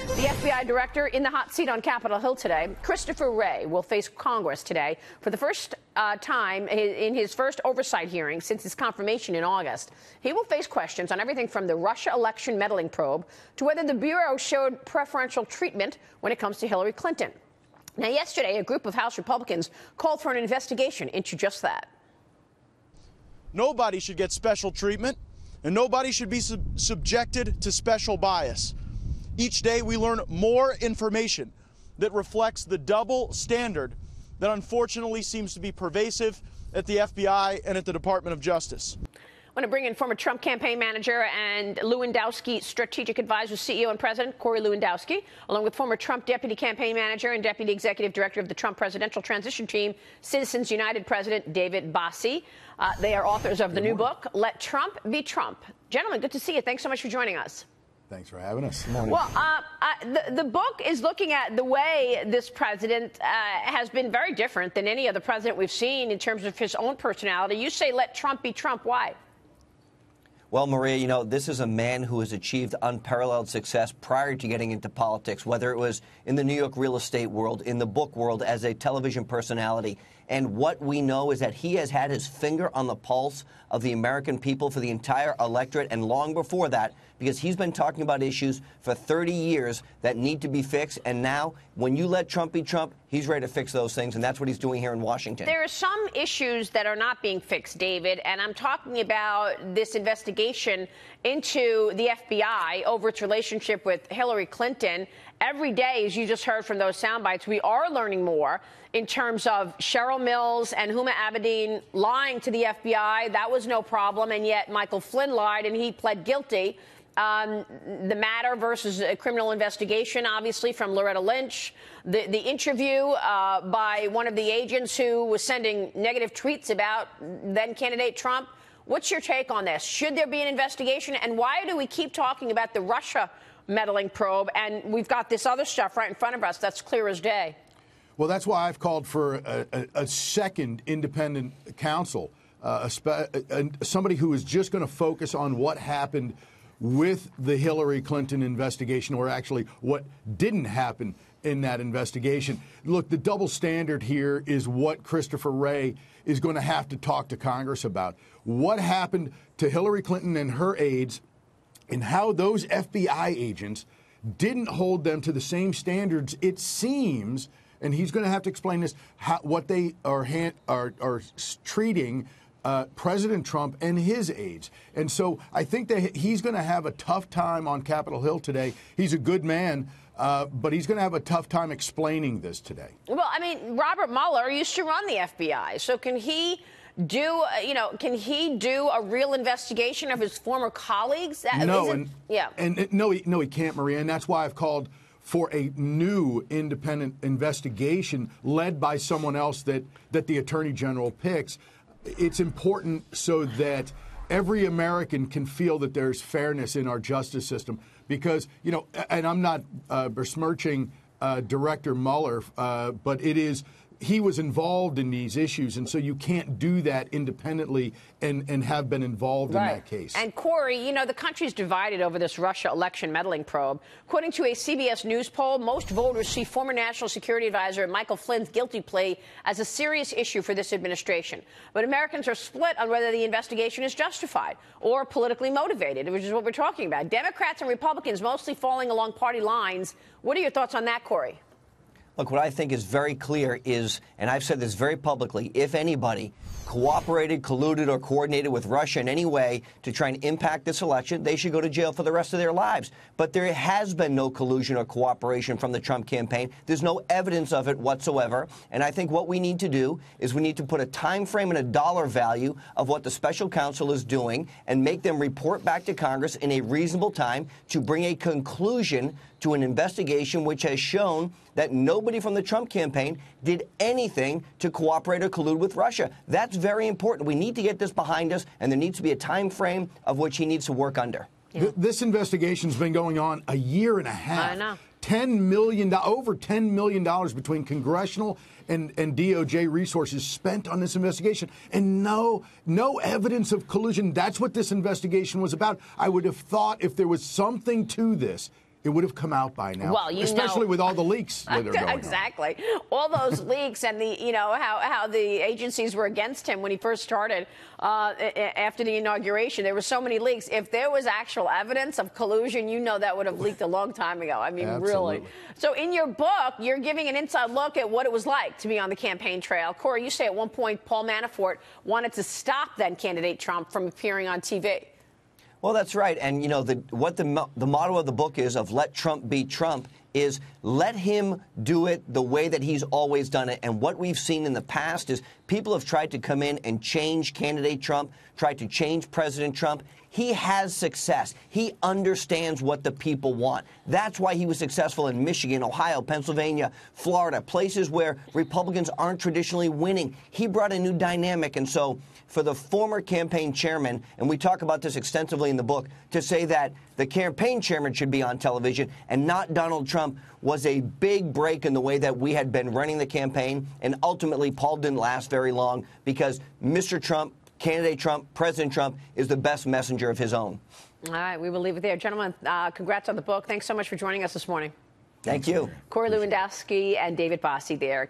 The FBI director in the hot seat on Capitol Hill today, Christopher Wray, will face Congress today for the first time in his first oversight hearing since his confirmation in August. He will face questions on everything from the Russia election meddling probe to whether the Bureau showed preferential treatment when it comes to Hillary Clinton. Now, yesterday, a group of House Republicans called for an investigation into just that. Nobody should get special treatment, and nobody should be subjected to special bias. Each day we learn more information that reflects the double standard that unfortunately seems to be pervasive at the FBI and at the Department of Justice. I want to bring in former Trump campaign manager and Lewandowski strategic advisor, CEO and president, Corey Lewandowski, along with former Trump deputy campaign manager and deputy executive director of the Trump presidential transition team, Citizens United president David Bossie. They are authors of the new book, Let Trump Be Trump. Gentlemen, good to see you. Thanks so much for joining us. Thanks for having us. Well, the book is looking at the way this president has been very different than any other president we've seen in terms of his own personality. You say, let Trump be Trump. Why? Well, Maria, you know, this is a man who has achieved unparalleled success prior to getting into politics, whether it was in the New York real estate world, in the book world, as a television personality. And what we know is that he has had his finger on the pulse of the American people for the entire electorate and long before that, because he's been talking about issues for 30 years that need to be fixed. And now, when you let Trump be Trump, he's ready to fix those things. And that's what he's doing here in Washington. There are some issues that are not being fixed, David. And I'm talking about this investigation into the FBI over its relationship with Hillary Clinton. Every day, as you just heard from those sound bites, we are learning more in terms of Cheryl Mills and Huma Abedin lying to the FBI. That was no problem. And yet Michael Flynn lied and he pled guilty. The matter versus a criminal investigation, obviously, from Loretta Lynch. The interview by one of the agents who was sending negative tweets about then-candidate Trump. What's your take on this? Should there be an investigation? And why do we keep talking about the Russia meddling probe, and we've got this other stuff right in front of us that's clear as day? Well, that's why I've called for a second independent counsel, somebody who is just going to focus on what happened with the Hillary Clinton investigation, or actually what didn't happen in that investigation. Look, the double standard here is what Christopher Wray is going to have to talk to Congress about. What happened to Hillary Clinton and her aides, and how those FBI agents didn't hold them to the same standards, it seems, and he's going to have to explain this, what they are treating President Trump and his aides. And so I think that he's going to have a tough time on Capitol Hill today. He's a good man, but he's going to have a tough time explaining this today. Well, I mean, Robert Mueller used to run the FBI, so can he do a real investigation of his former colleagues? No, he can't, Maria, and that's why I've called for a new independent investigation led by someone else that the Attorney General picks. It's important so that every American can feel that there's fairness in our justice system, because, you know, and I'm not besmirching Director Mueller, but it is, he was involved in these issues, and so you can't do that independently and have been involved in that case. And, Corey, you know, the country's divided over this Russia election meddling probe. According to a CBS News poll, most voters see former National Security Advisor Michael Flynn's guilty plea as a serious issue for this administration. But Americans are split on whether the investigation is justified or politically motivated, which is what we're talking about. Democrats and Republicans mostly falling along party lines. What are your thoughts on that, Corey? Look, what I think is very clear is, and I've said this very publicly, if anybody cooperated, colluded, or coordinated with Russia in any way to try and impact this election, they should go to jail for the rest of their lives. But there has been no collusion or cooperation from the Trump campaign. There's no evidence of it whatsoever. And I think what we need to do is we need to put a time frame and a dollar value of what the special counsel is doing and make them report back to Congress in a reasonable time to bring a conclusion to an investigation which has shown that nobody from the Trump campaign did anything to cooperate or collude with Russia. That's very important. We need to get this behind us, and there needs to be a time frame of which he needs to work under. Yeah. This investigation's been going on a year and a half. I know. Over $10 million between congressional and DOJ resources spent on this investigation, and no evidence of collusion. That's what this investigation was about. I would have thought if there was something to this, it would have come out by now. Well, especially with all the leaks that are going exactly. All those leaks and the, how the agencies were against him when he first started after the inauguration. There were so many leaks. If there was actual evidence of collusion, that would have leaked a long time ago. I mean, Absolutely. really. So in your book, you're giving an inside look at what it was like to be on the campaign trail. Corey, you say at one point Paul Manafort wanted to stop then candidate Trump from appearing on TV. Well, that's right. And, what the motto of the book is of let Trump be Trump is let him do it the way that he's always done it. And what we've seen in the past is people have tried to come in and change candidate Trump, tried to change President Trump. He has success. He understands what the people want. That's why he was successful in Michigan, Ohio, Pennsylvania, Florida, places where Republicans aren't traditionally winning. He brought a new dynamic. And so for the former campaign chairman, and we talk about this extensively in the book, to say that the campaign chairman should be on television and not Donald Trump was a big break in the way that we had been running the campaign. And ultimately, Paul didn't last very long because Mr. Trump, candidate Trump, President Trump, is the best messenger of his own. All right, we will leave it there. Gentlemen, congrats on the book. Thanks so much for joining us this morning. Thank you. Corey Lewandowski and David Bossie there.